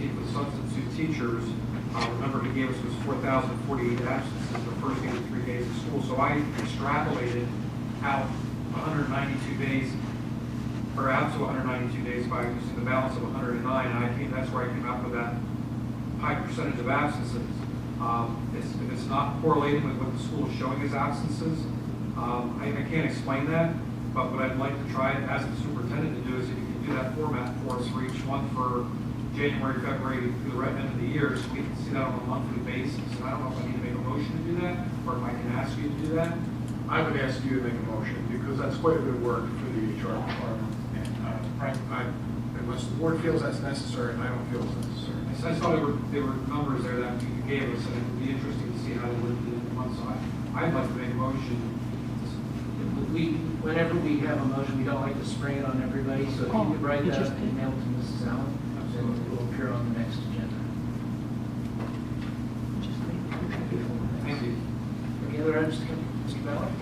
received with substitute teachers, remember he gave us was 4,048 absences the first 83 days of school. So I extrapolated out 192 days, or out to 192 days by using the balance of 109, and that's where I came up with that high percentage of absences. If it's not correlating with what the school is showing as absences, I can't explain that, but what I'd like to try as the superintendent to do is if you can do that format for us for each month for January, February, through the end of the year, so we can see that on a monthly basis. And I don't know if I need to make a motion to do that, or if I can ask you to do that. I would ask you to make a motion, because that's quite a bit of work for the HR department. And unless the board feels that's necessary, and I don't feel it's necessary. I saw there were numbers there that you gave us, and it would be interesting to see how they lived in the month. So I'd like to make a motion. Whenever we have a motion, we don't like to spring it on everybody, so if you could write that and email it to Mrs. Allen, then it will appear on the next agenda. Thank you. Any other items to come? Mr. Ballard?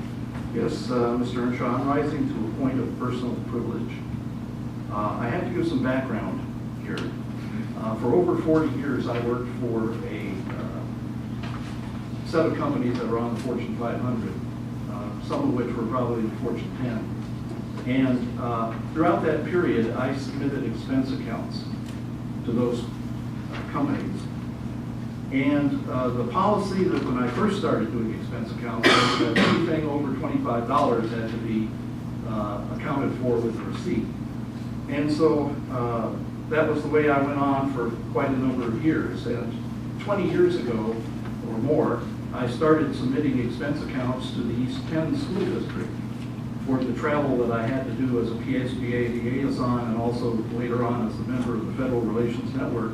Yes, Mr. Earnshaw, I'm rising to a point of personal privilege. I have to give some background here. For over 40 years, I worked for a set of companies that were on the Fortune 500, some of which were probably in the Fortune 10. And throughout that period, I submitted expense accounts to those companies. And the policy that when I first started doing expense accounts was that anything over $25 had to be accounted for with a receipt. And so that was the way I went on for quite a number of years. And 20 years ago or more, I started submitting expense accounts to the East Penn School District for the travel that I had to do as a PSBA liaison and also later on as a member of the Federal Relations Network.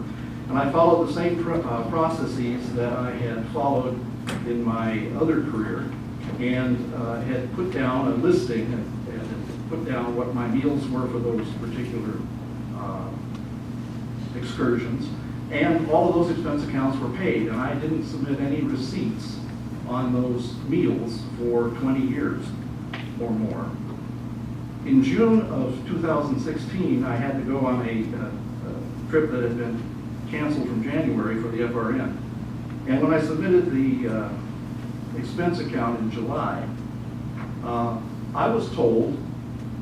And I followed the same processes that I had followed in my other career and had put down a listing and put down what my meals were for those particular excursions. And all of those expense accounts were paid, and I didn't submit any receipts on those meals for 20 years or more. In June of 2016, I had to go on a trip that had been canceled from January for the FRN. And when I submitted the expense account in July, I was told,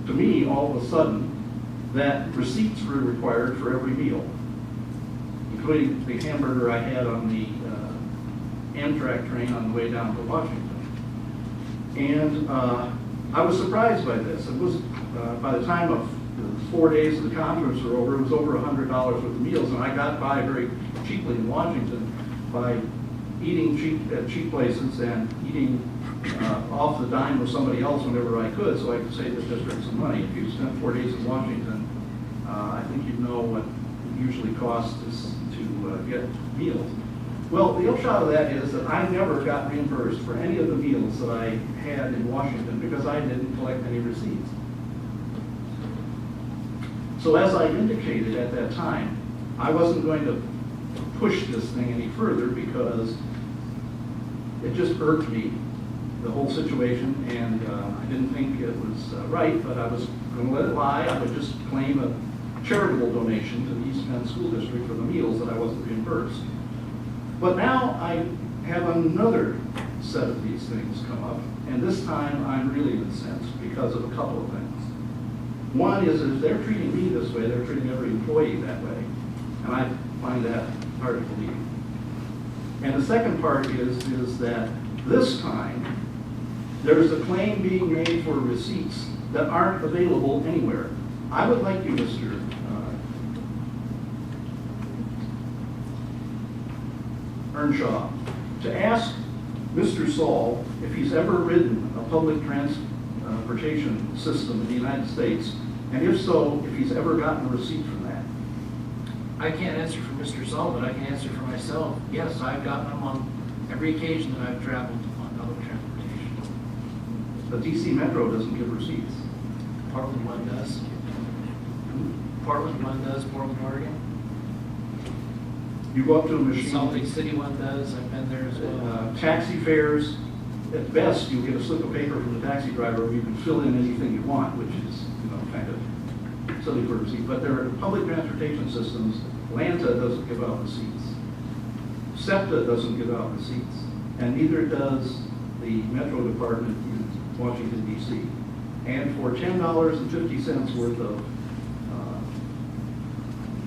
to me all of a sudden, that receipts were required for every meal, including the hamburger I had on the Amtrak train on the way down to Washington. And I was surprised by this. It was, by the time of the 4 days of the conference were over, it was over $100 worth of meals, and I got by very cheaply in Washington by eating cheap at cheap places and eating off the dime with somebody else whenever I could, so I could save the district some money. If you spent 4 days in Washington, I think you'd know what it usually costs to get meals. Well, the upshot of that is that I never got reimbursed for any of the meals that I had in Washington because I didn't collect any receipts. So as I indicated at that time, I wasn't going to push this thing any further because it just irked me, the whole situation, and I didn't think it was right, but I was going to let it lie. I would just claim a charitable donation to the East Penn School District for the meals that I wasn't reimbursed. But now I have another set of these things come up, and this time I'm really incensed because of a couple of things. One is if they're treating me this way, they're treating every employee that way, and I find that hard to believe. And the second part is that this time there's a claim being made for receipts that aren't available anywhere. I would like you, Mr. Earnshaw, to ask Mr. Saul if he's ever ridden a public transportation system in the United States, and if so, if he's ever gotten a receipt from that. I can't answer for Mr. Saul, but I can answer for myself. Yes, I've gotten them on every occasion that I've traveled on public transportation. The DC Metro doesn't give receipts. Portland one does. Portland one does, Portland, Oregon. You go up to a machine. Salt Lake City one does, I've been there as well. Taxi fares, at best, you get a slip of paper from the taxi driver where you can fill in anything you want, which is, kind of silly for a receipt. But there are public transportation systems Atlanta doesn't give out receipts. SEPTA doesn't give out receipts, and neither does the Metro Department in Washington, D.C. And for $10.50 worth of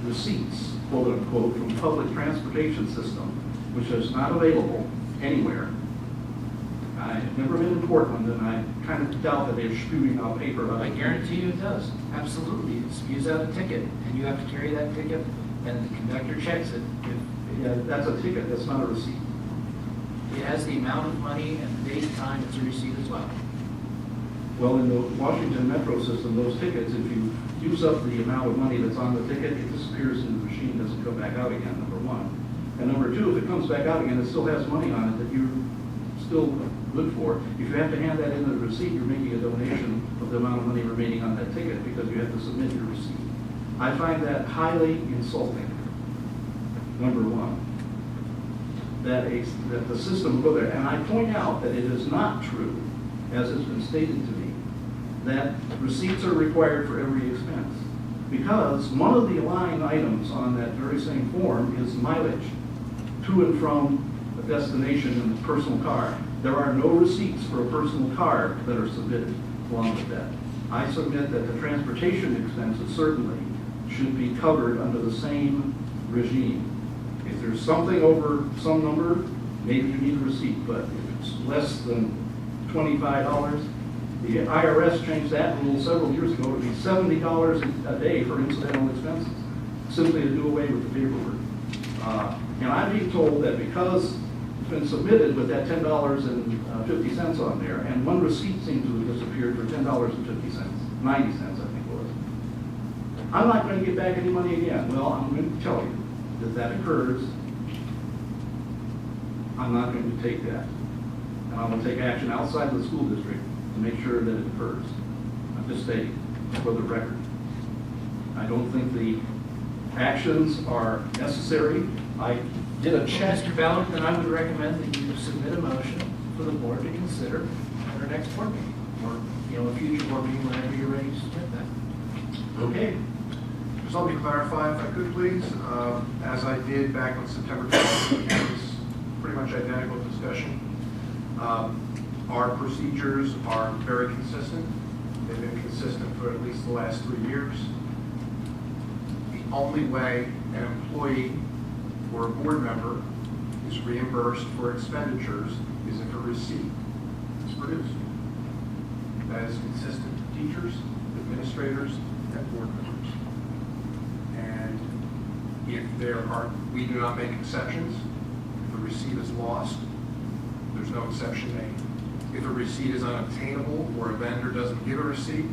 receipts, quote unquote, from public transportation system, which is not available anywhere. I've never been in Portland, and I kind of doubt that they're spewing out paper. I guarantee you it does, absolutely. It spews out a ticket, and you have to carry that ticket, and the conductor checks it. Yeah, that's a ticket, that's not a receipt. It has the amount of money and the date and time, it's a receipt as well. Well, in the Washington Metro system, those tickets, if you use up the amount of money that's on the ticket, it disappears in the machine, doesn't come back out again, number one. And number two, if it comes back out again, it still has money on it that you're still good for. If you have to hand that in the receipt, you're making a donation of the amount of money remaining on that ticket because you have to submit your receipt. I find that highly insulting, number one, that the system will go there. And I point out that it is not true, as has been stated to me, that receipts are required for every expense. Because one of the line items on that very same form is mileage to and from a destination in the personal car. There are no receipts for a personal car that are submitted along with that. I submit that the transportation expenses certainly should be covered under the same regime. If there's something over some number, maybe you need a receipt, but if it's less than $25, the IRS changed that rule several years ago to be $70 a day for incidental expenses, simply to do away with the paperwork. And I'm being told that because it's been submitted with that $10.50 on there, and one receipt seemed to have disappeared for $10.50, 90 cents I think it was. I'm not going to get back any money again. Well, I'm going to tell you that if that occurs, I'm not going to take that. And I'm going to take action outside of the school district to make sure that it occurs. I'm just stating for the record. I don't think the actions are necessary. I did a check. Mr. Ballard, then I would recommend that you submit a motion for the board to consider at our next board meeting, or, a future board meeting whenever you're ready to submit that. Okay. Just let me clarify, if I could, please. As I did back on September 12th, it was pretty much identical discussion. Our procedures are very consistent. They've been consistent for at least the last 3 years. The only way an employee or a board member is reimbursed for expenditures is if a receipt is produced. That is consistent to teachers, administrators, and board members. And if we do not make exceptions. If a receipt is lost, there's no exception made. If a receipt is unobtainable or a vendor doesn't give a receipt,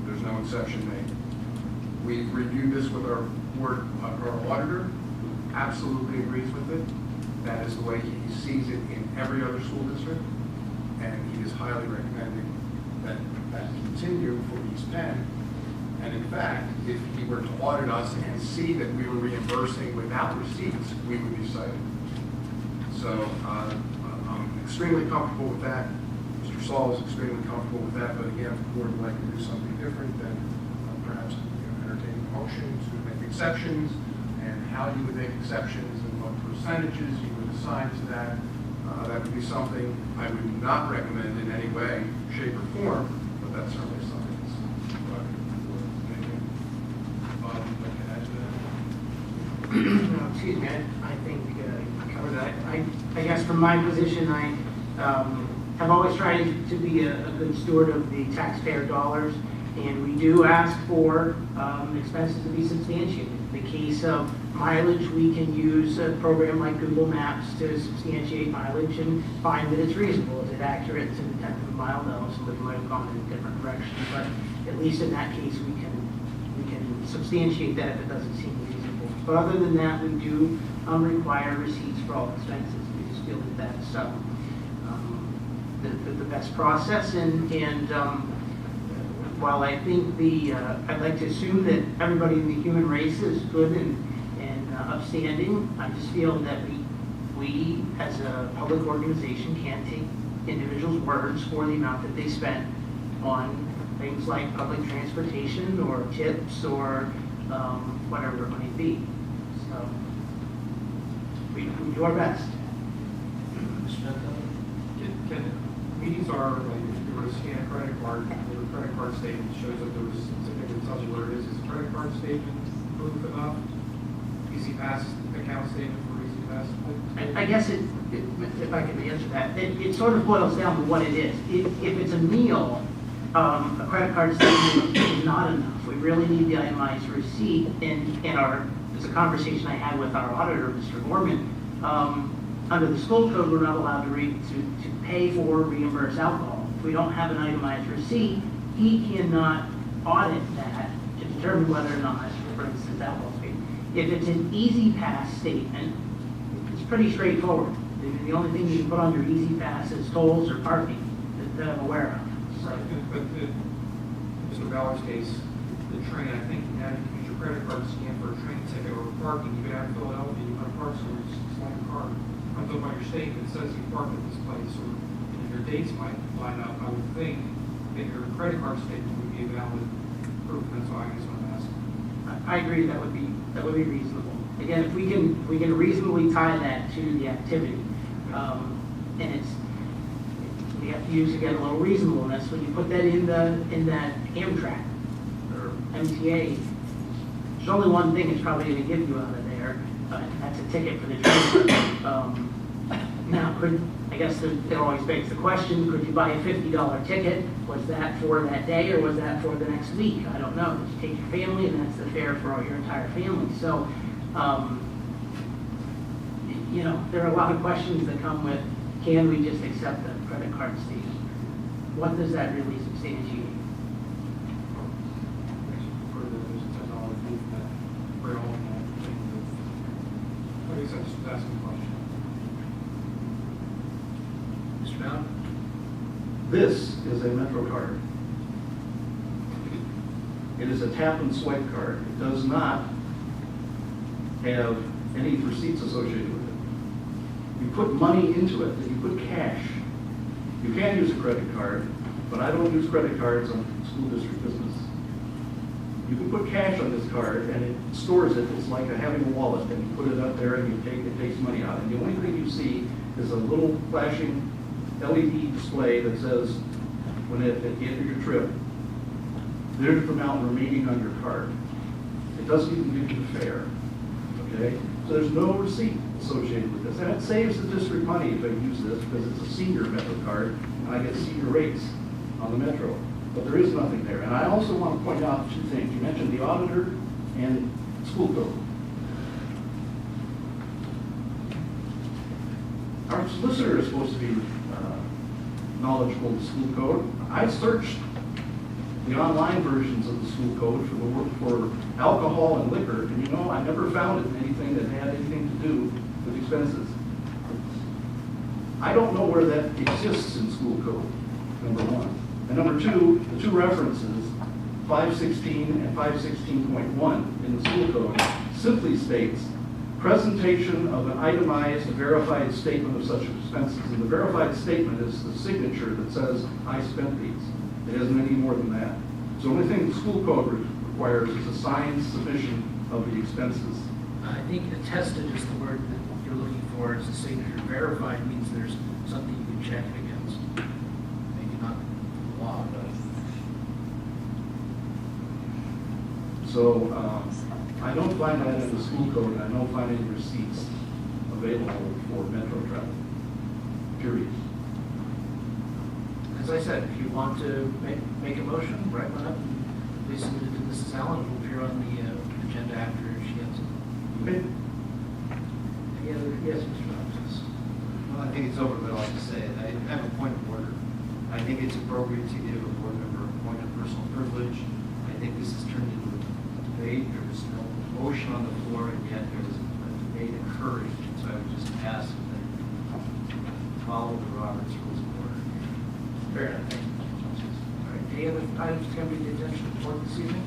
there's no exception made. We've reviewed this with our auditor, who absolutely agrees with it. That is the way he sees it in every other school district, and he is highly recommending that continue for East Penn. And in fact, if he were to audit us and see that we were reimbursing without receipts, we would be cited. So I'm extremely comfortable with that. Mr. Saul is extremely comfortable with that, but again, if the board would like to do something different, then perhaps entertain a motion to make exceptions, and how you would make exceptions and what percentages you would assign to that. That would be something I would not recommend in any way, shape, or form, but that's certainly something that's Bob, would you like to add to that? Excuse me, I think you covered that. I guess from my position, I have always tried to be a good steward of the taxpayer dollars, and we do ask for expenses to be substantiated. In the case of mileage, we can use a program like Google Maps to substantiate mileage and find that it's reasonable. Is it accurate to the tenth of a mile? No, somebody might have gone in a different direction, but at least in that case, we can substantiate that if it doesn't seem reasonable. But other than that, we do require receipts for all expenses. We just feel that that's the best process, and while I think I'd like to assume that everybody in the human race is good and upstanding, I just feel that we as a public organization can't take individuals' words for the amount that they spent on things like public transportation or tips or whatever it might be. we do our best. Can, meetings are, like, if you were to scan a credit card, the credit card statement shows that there was, typically tells you where it is. Is a credit card statement proof enough? Easy Pass account statement for Easy Pass? I guess if I can answer that, it sort of boils down to what it is. If it's a meal, a credit card statement is not enough. We really need the itemized receipt. It's a conversation I had with our auditor, Mr. Gorman. Under the school code, we're not allowed to pay for or reimburse alcohol. If we don't have an itemized receipt, he cannot audit that to determine whether or not, for instance, alcohol is paid. If it's an Easy Pass statement, it's pretty straightforward. The only thing you can put on your Easy Pass is tolls or parking that I'm aware of. Right, but in Mr. Ballard's case, the train, I think you had to use your credit card to scan for a train ticket or parking. You could have Philadelphia, you put a park, so you just swipe your card. I'm talking about your statement, it says you park at this place, or your dates might line up. I would think that your credit card statement would be a valid proof. That's why I guess what I'm asking. I agree, that would be reasonable. Again, if we can reasonably tie that to the activity, and we have to use, again, a little reasonableness. When you put that in that Amtrak or MTA, there's only one thing it's probably going to give you out of there, and that's a ticket for the train. Now, I guess it always begs the question, could you buy a $50 ticket? Was that for that day or was that for the next week? I don't know. Did you take your family and that's the fare for your entire family? So, there are a lot of questions that come with, can we just accept a credit card statement? What does that really substantiate? For the, there's a $10 fee for that braille and that thing. I guess I'm just asking a question. Mr. Ballard? This is a Metro card. It is a tap and swipe card. It does not have any receipts associated with it. You put money into it, you put cash. You can use a credit card, but I don't use credit cards on school district business. You can put cash on this card and it stores it. It's like having a wallet, and you put it up there and it takes money out. And the only thing you see is a little flashing LED display that says, when at the end of your trip, there's the amount remaining on your card. It doesn't even give you the fare, okay? So there's no receipt associated with this. And it saves the district money if I use this because it's a senior Metro card and I get senior rates on the Metro. But there is nothing there. And I also want to point out two things. You mentioned the auditor and school code. Our solicitor is supposed to be knowledgeable of the school code. I searched the online versions of the school code for alcohol and liquor, and I never found it in anything that had anything to do with expenses. I don't know where that exists in school code, number one. And number two, the two references, 516 and 516.1 in the school code, simply states presentation of an itemized verified statement of such expenses. And the verified statement is the signature that says, I spent these. It isn't any more than that. So the only thing the school code requires is a signed submission of the expenses. I think attested is the word that you're looking for as a signature. Verified means there's something you can check it against. Maybe not the law, but. So I don't find that in the school code, and I don't find any receipts available for Metro travel, period. As I said, if you want to make a motion, write one up, please submit it to Mrs. Allen. It will appear on the agenda after she gets it. Okay. Any other? Yes, Mr. Roberts. Well, I think it's over, but I'll just say it. I have a point of order. I think it's appropriate to give a board member a point of personal privilege. I think this has turned into a debate. There was no motion on the floor, and yet there was a debate encouraged. So I would just ask that you follow the Roberts Rules of Order. Fair enough. Thank you. All right. Any other items to come to the attention of the board this evening?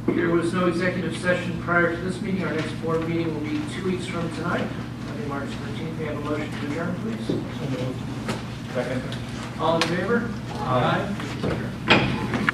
There was no executive session prior to this meeting. Our next board meeting will be 2 weeks from tonight, Monday, March 13th. May I have a motion to adjourn, please? Second. All in favor? Aye. Meeting is adjourned.